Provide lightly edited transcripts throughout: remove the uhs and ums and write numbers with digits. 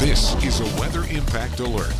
This is a weather impact alert.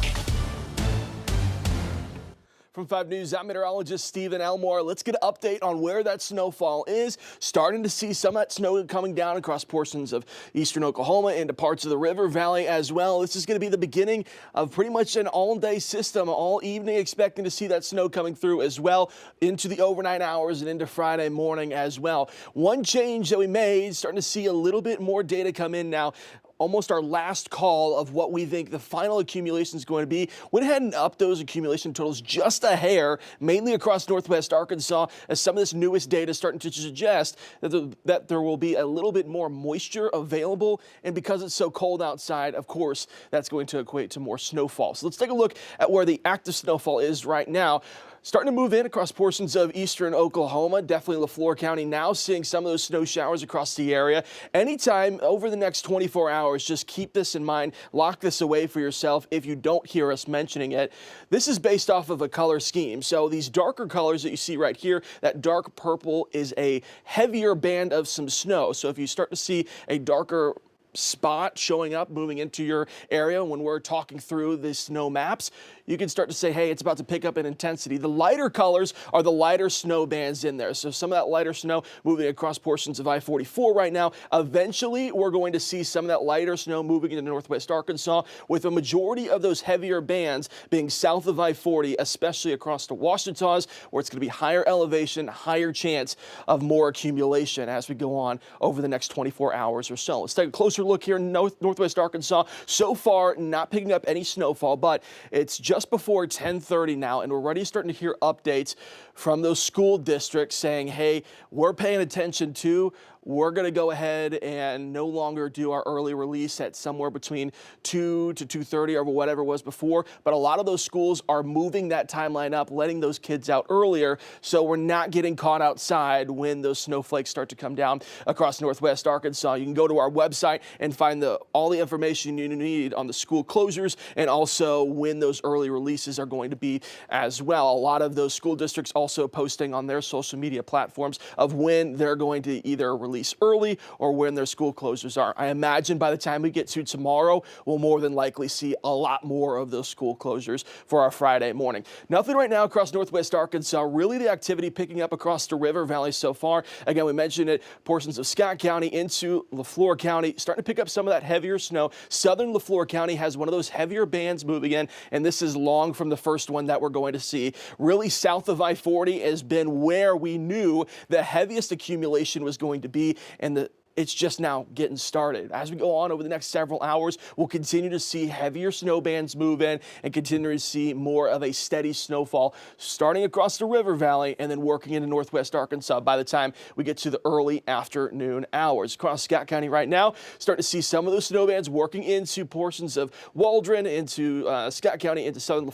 From 5 News, I'm Meteorologist Stephen Elmore. Let's get an update on where that snowfall is. Starting to see some of that snow coming down across portions of eastern Oklahoma into parts of the river valley as well. This is going to be the beginning of pretty much an all-day system, all evening expecting to see that snow coming through as well into the overnight hours and into Friday morning as well. One change that we made, starting to see a little bit more data come in now. Almost our last call of what we think the final accumulation is going to be. Went ahead and upped those accumulation totals just a hair, mainly across northwest Arkansas, as some of this newest data is starting to suggest that there will be a little bit more moisture available. And because it's so cold outside, of course, that's going to equate to more snowfall. So let's take a look at where the active snowfall is right now. Starting to move in across portions of eastern Oklahoma, definitely LaFleur County now seeing some of those snow showers across the area. Anytime over the next 24 hours, just keep this in mind. Lock this away for yourself if you don't hear us mentioning it. This is based off of a color scheme. So these darker colors that you see right here, that dark purple is a heavier band of some snow. So if you start to see a darker spot showing up, moving into your area. When we're talking through the snow maps, you can start to say, hey, it's about to pick up in intensity. The lighter colors are the lighter snow bands in there. So some of that lighter snow moving across portions of I-44 right now. Eventually, we're going to see some of that lighter snow moving into northwest Arkansas, with a majority of those heavier bands being south of I-40, especially across the Ouachitas, where it's going to be higher elevation, higher chance of more accumulation as we go on over the next 24 hours or so. Let's take a closer look here in northwest Arkansas. So far, not picking up any snowfall, but it's just before 10:30 now, and we're already starting to hear updates from those school districts saying, hey, we're paying attention to. We're going to go ahead and no longer do our early release at somewhere between 2 to 2:30 or whatever it was before. But a lot of those schools are moving that timeline up, letting those kids out earlier, so we're not getting caught outside when those snowflakes start to come down across northwest Arkansas. You can go to our website and find all the information you need on the school closures and also when those early releases are going to be as well. A lot of those school districts also posting on their social media platforms of when they're going to either release early or when their school closures are. I imagine by the time we get to tomorrow, we'll more than likely see a lot more of those school closures for our Friday morning. Nothing right now across northwest Arkansas. Really the activity picking up across the river valley so far. Again, we mentioned it, portions of Scott County into LaFleur County, starting to pick up some of that heavier snow. Southern LaFleur County has one of those heavier bands moving in, and this is long from the first one that we're going to see. Really south of I-40 has been where we knew the heaviest accumulation was going to be, and it's just now getting started. As we go on over the next several hours, we'll continue to see heavier snow bands move in and continue to see more of a steady snowfall starting across the river valley and then working into northwest Arkansas by the time we get to the early afternoon hours. Across Scott County right now, starting to see some of those snow bands working into portions of Waldron, into Scott County, into southern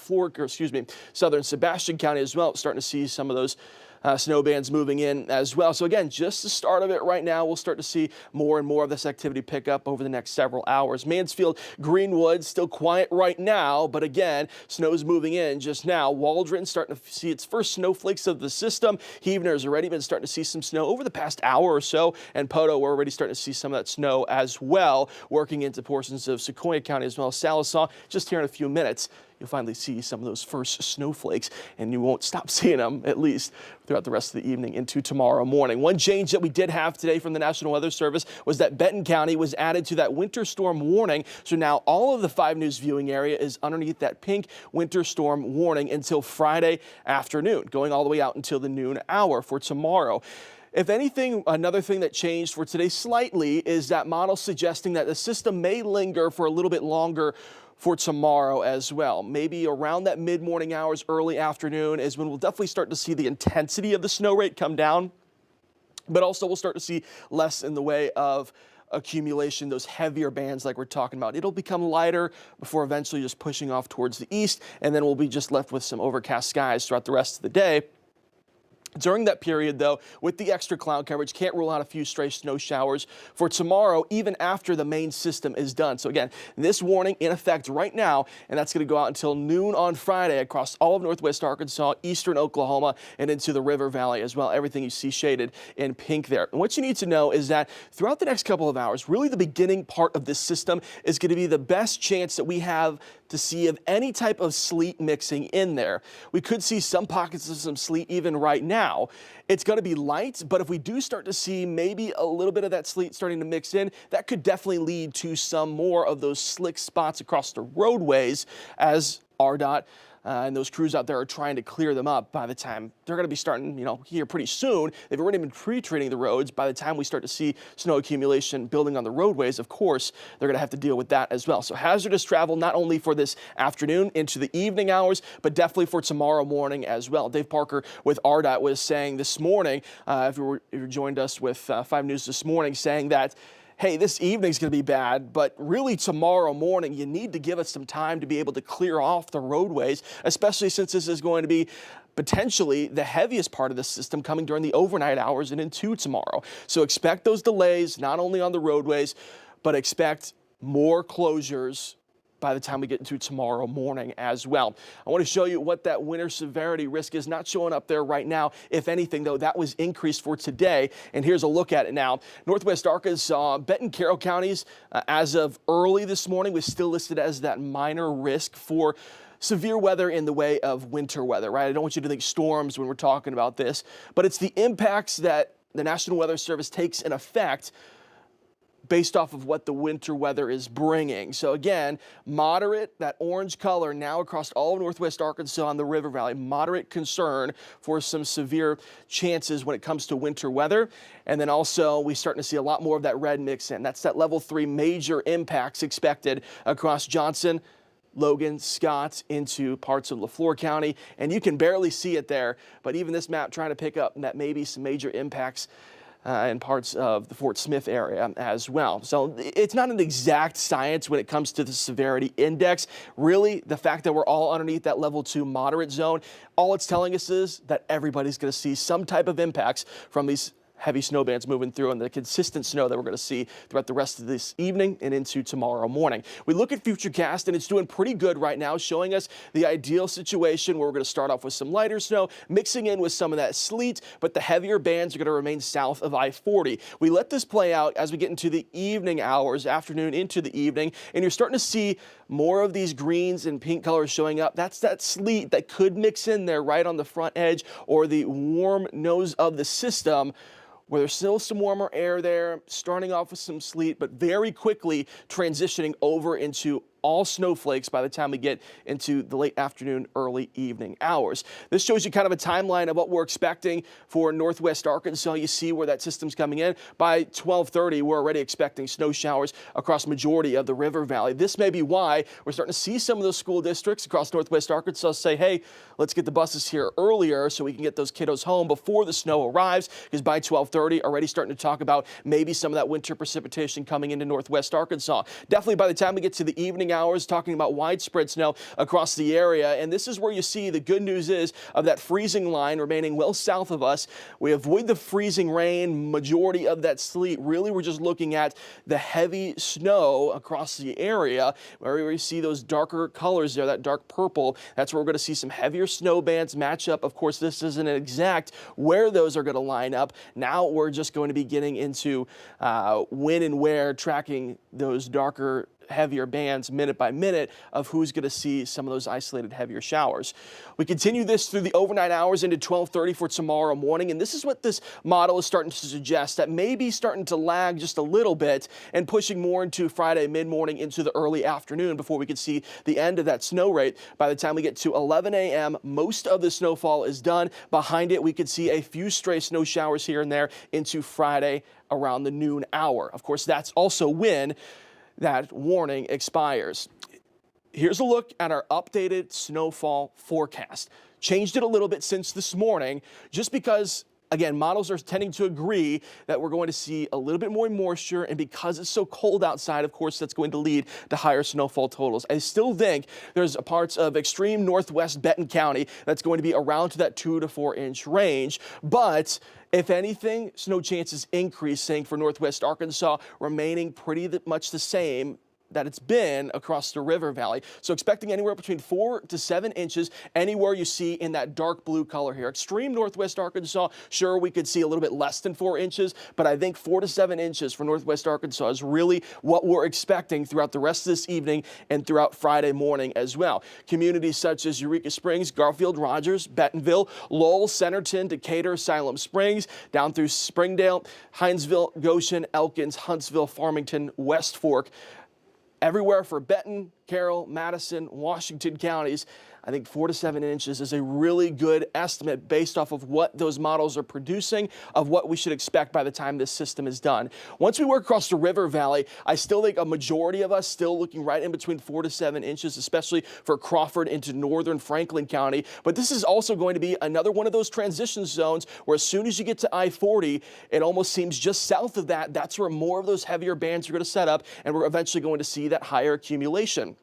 southern Sebastian County as well. Starting to see some of those snow bands moving in as well. So again, just the start of it right now. We'll start to see more and more of this activity pick up over the next several hours. Mansfield, Greenwood, still quiet right now, but again, snow's moving in just now. Waldron starting to see its first snowflakes of the system. Heavener's already been starting to see some snow over the past hour or so, and Poto, we're already starting to see some of that snow as well, working into portions of Sequoia County as well as Sallisaw. Just here in a few minutes, you'll finally see some of those first snowflakes, and you won't stop seeing them, at least throughout the rest of the evening into tomorrow morning. One change that we did have today from the National Weather Service was that Benton County was added to that winter storm warning. So now all of the 5 News viewing area is underneath that pink winter storm warning until Friday afternoon, going all the way out until the noon hour for tomorrow. If anything, another thing that changed for today slightly is that model suggesting that the system may linger for a little bit longer for tomorrow as well. Maybe around that mid-morning hours, early afternoon is when we'll definitely start to see the intensity of the snow rate come down, but also we'll start to see less in the way of accumulation, those heavier bands like we're talking about. It'll become lighter before eventually just pushing off towards the east, and then we'll be just left with some overcast skies throughout the rest of the day. During that period, though, with the extra cloud coverage, can't rule out a few stray snow showers for tomorrow, even after the main system is done. So again, this warning in effect right now, and that's going to go out until noon on Friday across all of northwest Arkansas, eastern Oklahoma, and into the river valley as well. Everything you see shaded in pink there. And what you need to know is that throughout the next couple of hours, really the beginning part of this system is going to be the best chance that we have to see of any type of sleet mixing in there. We could see some pockets of some sleet even right now. It's going to be light, but if we do start to see maybe a little bit of that sleet starting to mix in, that could definitely lead to some more of those slick spots across the roadways as RDOT and those crews out there are trying to clear them up. By the time they're going to be starting, here pretty soon. They've already been pre-treating the roads. By the time we start to see snow accumulation building on the roadways, of course, they're going to have to deal with that as well. So hazardous travel not only for this afternoon into the evening hours, but definitely for tomorrow morning as well. Dave Parker with RDOT was saying this morning, if you joined us with 5 News this morning, saying that hey, this evening's going to be bad, but really tomorrow morning, you need to give us some time to be able to clear off the roadways, especially since this is going to be potentially the heaviest part of the system coming during the overnight hours and into tomorrow. So expect those delays, not only on the roadways, but expect more closures by the time we get into tomorrow morning as well. I want to show you what that winter severity risk is. Not showing up there right now. If anything, though, that was increased for today. And here's a look at it now. Northwest Arkansas, Benton, Carroll counties, as of early this morning, was still listed as that minor risk for severe weather in the way of winter weather, right? I don't want you to think storms when we're talking about this, but it's the impacts that the National Weather Service takes in effect based off of what the winter weather is bringing. So again, moderate, that orange color now across all of Northwest Arkansas and the River Valley, moderate concern for some severe chances when it comes to winter weather. And then also we're starting to see a lot more of that red mix in. That's that level 3 major impacts expected across Johnson, Logan, Scott, into parts of LaFleur County. And you can barely see it there, but even this map trying to pick up that maybe some major impacts in parts of the Fort Smith area as well. So it's not an exact science when it comes to the severity index. Really, the fact that we're all underneath that level 2 moderate zone, all it's telling us is that everybody's going to see some type of impacts from these heavy snow bands moving through and the consistent snow that we're going to see throughout the rest of this evening and into tomorrow morning. We look at Futurecast and it's doing pretty good right now, showing us the ideal situation where we're going to start off with some lighter snow, mixing in with some of that sleet, but the heavier bands are going to remain south of I-40. We let this play out as we get into the evening hours, afternoon into the evening, and you're starting to see more of these greens and pink colors showing up. That's that sleet that could mix in there right on the front edge or the warm nose of the system, where there's still some warmer air there, starting off with some sleet, but very quickly transitioning over into all snowflakes by the time we get into the late afternoon, early evening hours. This shows you kind of a timeline of what we're expecting for Northwest Arkansas. You see where that system's coming in. By 12:30, we're already expecting snow showers across majority of the River Valley. This may be why we're starting to see some of those school districts across Northwest Arkansas say, hey, let's get the buses here earlier so we can get those kiddos home before the snow arrives, because by 12:30, already starting to talk about maybe some of that winter precipitation coming into Northwest Arkansas. Definitely by the time we get to the evening hours, talking about widespread snow across the area. And this is where you see the good news is of that freezing line remaining well south of us. We avoid the freezing rain, majority of that sleet. Really, we're just looking at the heavy snow across the area where we see those darker colors there, that dark purple. That's where we're going to see some heavier snow bands match up. Of course, this isn't exact where those are going to line up. Now we're just going to be getting into when and where, tracking those darker heavier bands minute by minute of who's going to see some of those isolated heavier showers. We continue this through the overnight hours into 12:30 for tomorrow morning, and this is what this model is starting to suggest, that may be starting to lag just a little bit and pushing more into Friday mid-morning into the early afternoon before we can see the end of that snow rate. By the time we get to 11 a.m., most of the snowfall is done. Behind it, we could see a few stray snow showers here and there into Friday around the noon hour. Of course, that's also when that warning expires. Here's a look at our updated snowfall forecast. Changed it a little bit since this morning, just because, again, models are tending to agree that we're going to see a little bit more moisture, and because it's so cold outside, of course, that's going to lead to higher snowfall totals. I still think there's parts of extreme northwest Benton County that's going to be around to that 2 to 4 inch range, but if anything, snow chances increasing for Northwest Arkansas, remaining pretty much the same that it's been across the River Valley. So expecting anywhere between 4 to 7 inches anywhere you see in that dark blue color here. Extreme Northwest Arkansas, sure, we could see a little bit less than 4 inches, but I think 4 to 7 inches for Northwest Arkansas is really what we're expecting throughout the rest of this evening and throughout Friday morning as well. Communities such as Eureka Springs, Garfield, Rogers, Bentonville, Lowell, Centerton, Decatur, Siloam Springs, down through Springdale, Hinesville, Goshen, Elkins, Huntsville, Farmington, West Fork. Everywhere for Benton, Carroll, Madison, Washington counties, I think 4 to 7 inches is a really good estimate based off of what those models are producing, of what we should expect by the time this system is done. Once we work across the River Valley, I still think a majority of us still looking right in between 4 to 7 inches, especially for Crawford into northern Franklin County. But this is also going to be another one of those transition zones where as soon as you get to I-40, it almost seems just south of that, that's where more of those heavier bands are going to set up, and we're eventually going to see that higher accumulation.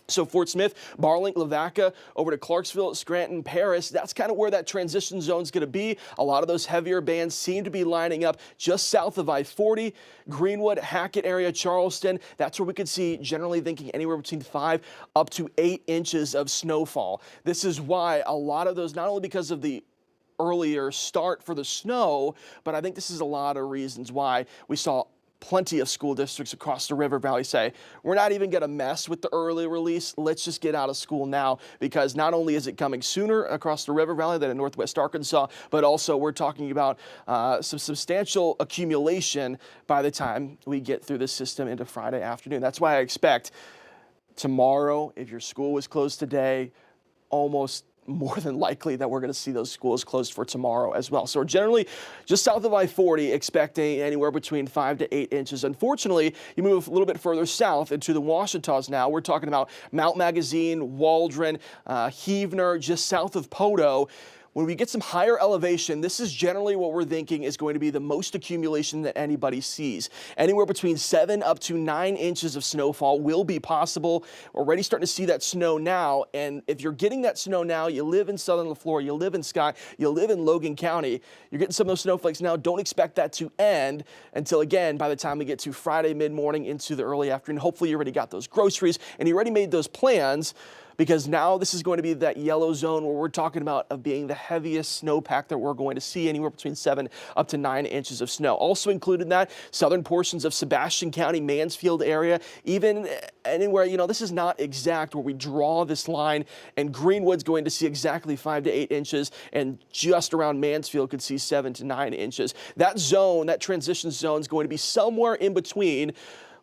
So Fort Smith, Barling, Lavaca, over to Clarksville, Scranton, Paris, that's kind of where that transition zone is going to be. A lot of those heavier bands seem to be lining up just south of I-40, Greenwood, Hackett area, Charleston. That's where we could see, generally thinking, anywhere between 5 up to 8 inches of snowfall. This is why a lot of those, not only because of the earlier start for the snow, but I think this is a lot of reasons why we saw plenty of school districts across the River Valley say, we're not even going to mess with the early release. Let's just get out of school now, because not only is it coming sooner across the River Valley than in Northwest Arkansas, but also we're talking about some substantial accumulation by the time we get through the system into Friday afternoon. That's why I expect tomorrow, if your school was closed today, almost more than likely that we're going to see those schools closed for tomorrow as well. So we're generally just south of I-40 expecting anywhere between 5 to 8 inches. Unfortunately, you move a little bit further south into the Ouachitas now. We're talking about Mount Magazine, Waldron, Heavener, just south of Poteau. When we get some higher elevation, this is generally what we're thinking is going to be the most accumulation that anybody sees. Anywhere between 7 up to 9 inches of snowfall will be possible. We're already starting to see that snow now, and if you're getting that snow now, you live in southern LaFleur, you live in Scott, you live in Logan County, you're getting some of those snowflakes now. Don't expect that to end until, again, by the time we get to Friday mid-morning into the early afternoon. Hopefully you already got those groceries and you already made those plans, because now this is going to be that yellow zone where we're talking about of being the heaviest snowpack that we're going to see, anywhere between 7 up to 9 inches of snow. Also included in that, southern portions of Sebastian County, Mansfield area, even anywhere, you know, this is not exact where we draw this line, and Greenwood's going to see exactly 5 to 8 inches, and just around Mansfield could see 7 to 9 inches. That zone, that transition zone, is going to be somewhere in between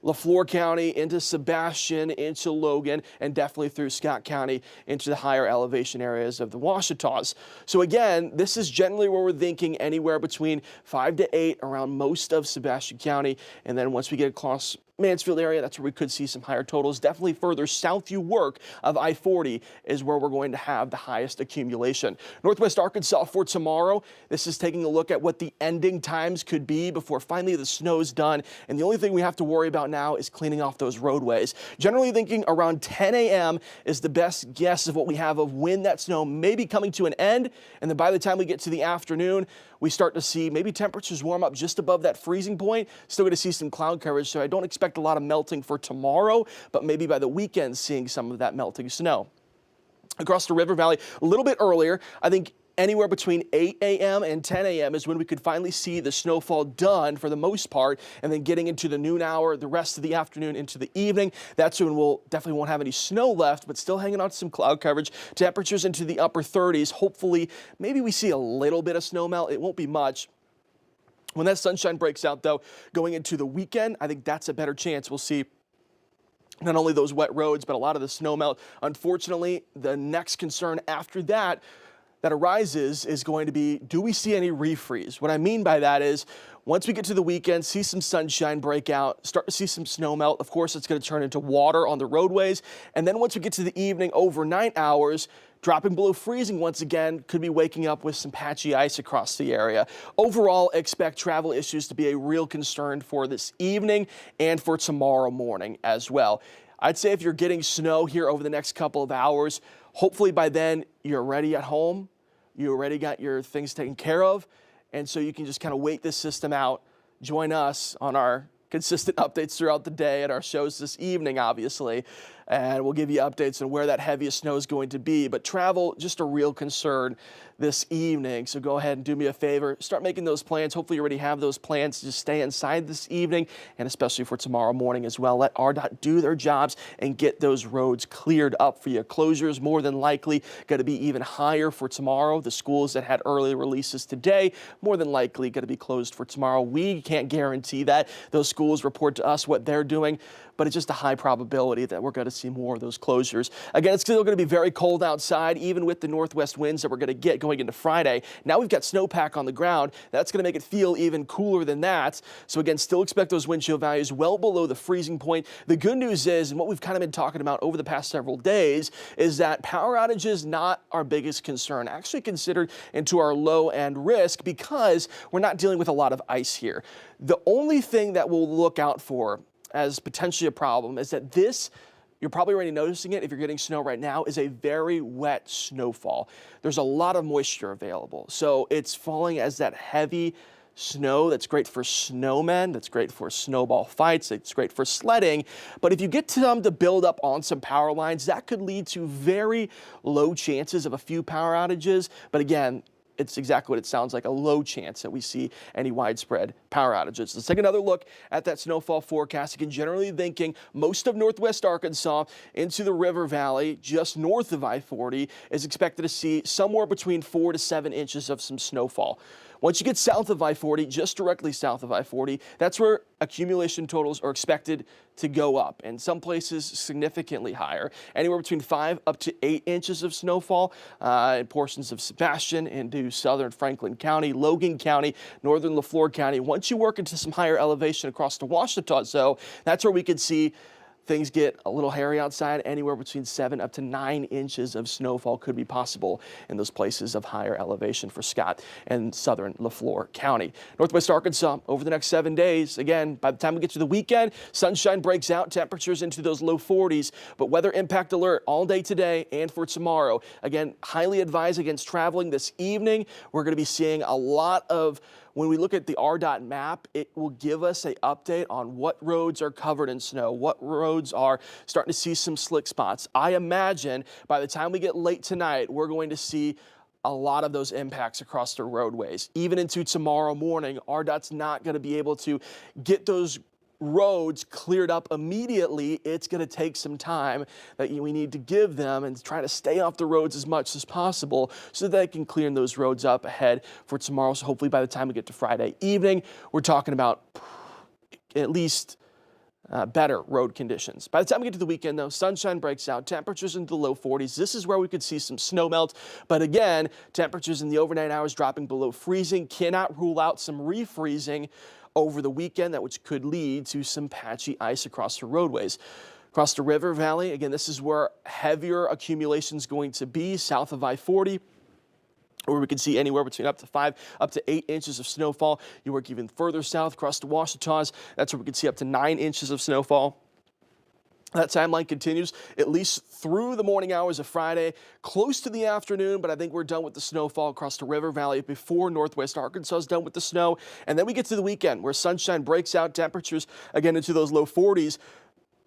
LaFleur County into Sebastian, into Logan, and definitely through Scott County into the higher elevation areas of the Ouachitas. So again, this is generally where we're thinking anywhere between 5 to 8 around most of Sebastian County. And then once we get across Mansfield area, that's where we could see some higher totals. Definitely further south you work of I-40 is where we're going to have the highest accumulation. Northwest Arkansas for tomorrow, this is taking a look at what the ending times could be before finally the snow's done. And the only thing we have to worry about now is cleaning off those roadways. Generally thinking around 10 a.m. is the best guess of what we have of when that snow may be coming to an end. And then by the time we get to the afternoon, we start to see maybe temperatures warm up just above that freezing point. Still going to see some cloud coverage, so I don't expect a lot of melting for tomorrow, but maybe by the weekend seeing some of that melting snow. Across the River Valley, a little bit earlier, I think anywhere between 8 a.m. and 10 a.m. is when we could finally see the snowfall done for the most part, and then getting into the noon hour, the rest of the afternoon into the evening. That's when we'll definitely won't have any snow left, but still hanging on to some cloud coverage. Temperatures into the upper 30s. Hopefully, maybe we see a little bit of snow melt. It won't be much. When that sunshine breaks out, though, going into the weekend, I think that's a better chance. We'll see not only those wet roads, but a lot of the snow melt. Unfortunately, the next concern after that arises is going to be, do we see any refreeze? What I mean by that is, once we get to the weekend, see some sunshine break out, start to see some snow melt. Of course, it's going to turn into water on the roadways. And then once we get to the evening, overnight hours, dropping below freezing once again, could be waking up with some patchy ice across the area. Overall, expect travel issues to be a real concern for this evening and for tomorrow morning as well. I'd say if you're getting snow here over the next couple of hours, hopefully by then you're already at home, you already got your things taken care of, and so you can just kind of wait this system out. Join us on our consistent updates throughout the day and our shows this evening, obviously, and we'll give you updates on where that heaviest snow is going to be. But travel, just a real concern this evening. So go ahead and do me a favor. Start making those plans. Hopefully you already have those plans to just stay inside this evening, and especially for tomorrow morning as well. Let RDOT do their jobs and get those roads cleared up for you. Closures more than likely going to be even higher for tomorrow. The schools that had early releases today, more than likely going to be closed for tomorrow. We can't guarantee that. Those schools report to us what they're doing, but it's just a high probability that we're going to see more of those closures. Again, it's still going to be very cold outside, even with the northwest winds that we're going to get going into Friday. Now we've got snowpack on the ground. That's going to make it feel even cooler than that. So again, still expect those wind chill values well below the freezing point. The good news is, and what we've kind of been talking about over the past several days, is that power outages not our biggest concern, actually considered into our low end risk, because we're not dealing with a lot of ice here. The only thing that we'll look out for as potentially a problem is that this you're probably already noticing it if you're getting snow right now, is a very wet snowfall. There's a lot of moisture available. So it's falling as that heavy snow that's great for snowmen, that's great for snowball fights, it's great for sledding. But if you get them to build up on some power lines, that could lead to very low chances of a few power outages. But again, it's exactly what it sounds like, a low chance that we see any widespread power outages. Let's take another look at that snowfall forecast. Again, generally thinking most of northwest Arkansas into the river valley just north of I-40 is expected to see somewhere between 4 to 7 inches of some snowfall. Once you get south of I-40, just directly south of I-40, that's where accumulation totals are expected to go up, and some places significantly higher, anywhere between 5 up to 8 inches of snowfall in portions of Sebastian into southern Franklin County, Logan County, northern LaFleur County. Once you work into some higher elevation across the Ouachita zone, that's where we could see things get a little hairy outside. Anywhere between 7 up to 9 inches of snowfall could be possible in those places of higher elevation for Scott and southern LaFleur County. Northwest Arkansas over the next 7 days. Again, by the time we get to the weekend, sunshine breaks out, temperatures into those low 40s, but weather impact alert all day today and for tomorrow. Again, highly advised against traveling this evening. We're going to be seeing a lot of, when we look at the RDOT map, it will give us an update on what roads are covered in snow, what roads are starting to see some slick spots. I imagine by the time we get late tonight, we're going to see a lot of those impacts across the roadways. Even into tomorrow morning, RDOT's not going to be able to get those roads cleared up immediately. It's going to take some time that we need to give them and try to stay off the roads as much as possible so that they can clear those roads up ahead for tomorrow. So hopefully by the time we get to Friday evening, we're talking about at least better road conditions. By the time we get to the weekend, though, sunshine breaks out, temperatures into the low 40s. This is where we could see some snow melt. But again, temperatures in the overnight hours dropping below freezing. Cannot rule out some refreezing over the weekend, that which could lead to some patchy ice across the roadways. Across the river valley, again, this is where heavier accumulation is going to be south of I-40, where we can see anywhere between up to 5 up to 8 inches of snowfall. You work even further south across the Ouachitas, that's where we can see up to 9 inches of snowfall. That timeline continues at least through the morning hours of Friday, close to the afternoon, but I think we're done with the snowfall across the river valley before northwest Arkansas is done with the snow. And then we get to the weekend where sunshine breaks out, temperatures again into those low 40s.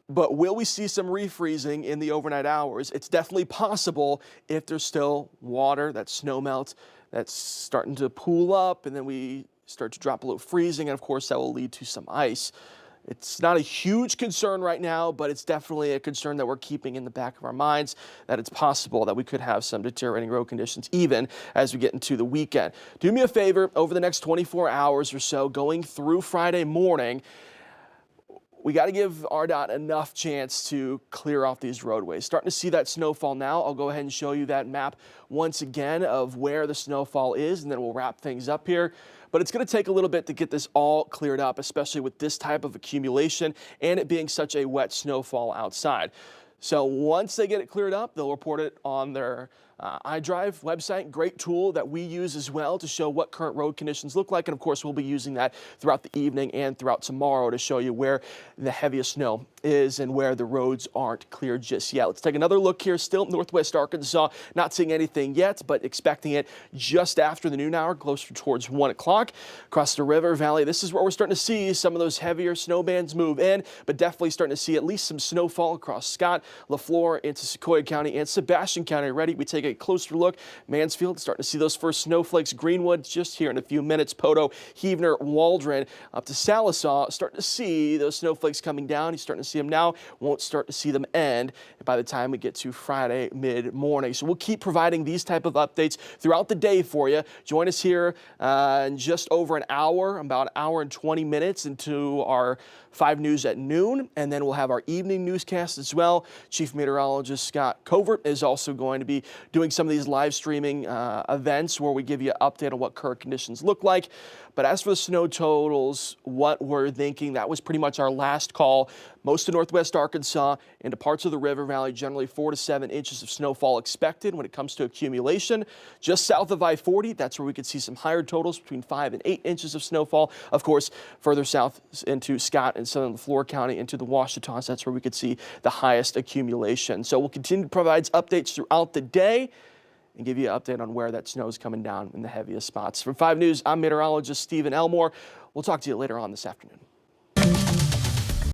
But will we see some refreezing in the overnight hours? It's definitely possible if there's still water, that snow melt that's starting to pool up, and then we start to drop below freezing, and of course that will lead to some ice. It's not a huge concern right now, but it's definitely a concern that we're keeping in the back of our minds, that it's possible that we could have some deteriorating road conditions even as we get into the weekend. Do me a favor, over the next 24 hours or so, going through Friday morning, we got to give RDOT enough chance to clear off these roadways. Starting to see that snowfall now. I'll go ahead and show you that map once again of where the snowfall is, and then we'll wrap things up here. But it's going to take a little bit to get this all cleared up, especially with this type of accumulation and it being such a wet snowfall outside. So once they get it cleared up, they'll report it on their iDrive website. Great tool that we use as well to show what current road conditions look like. And of course, we'll be using that throughout the evening and throughout tomorrow to show you where the heaviest snow is and where the roads aren't cleared just yet. Let's take another look here. Still northwest Arkansas, not seeing anything yet, but expecting it just after the noon hour, closer towards 1 o'clock. Across the river valley, this is where we're starting to see some of those heavier snow bands move in, but definitely starting to see at least some snowfall across Scott, LaFleur, into Sequoia County and Sebastian County already. We take a closer look. Mansfield starting to see those first snowflakes. Greenwood just here in a few minutes. Poto, Heavener, Waldron up to Salisaw, starting to see those snowflakes coming down. You're starting to see them now. Won't start to see them end by the time we get to Friday mid-morning. So we'll keep providing these type of updates throughout the day for you. Join us here in just over an hour, about an hour and 20 minutes into our 5 News at noon, and then we'll have our evening newscast as well. Chief Meteorologist Scott Covert is also going to be doing some of these live streaming events where we give you an update on what current conditions look like. But as for the snow totals, what we're thinking, that was pretty much our last call Most of northwest Arkansas into parts of the river valley, generally 4 to 7 inches of snowfall expected. When it comes to accumulation, just south of I-40, that's where we could see some higher totals, between 5 and 8 inches of snowfall. Of course, further south into Scott and southern Leflore County into the Ouachitas, that's where we could see the highest accumulation. So we'll continue to provide updates throughout the day and give you an update on where that snow is coming down in the heaviest spots. From 5 News, I'm meteorologist Stephen Elmore. We'll talk to you later on this afternoon.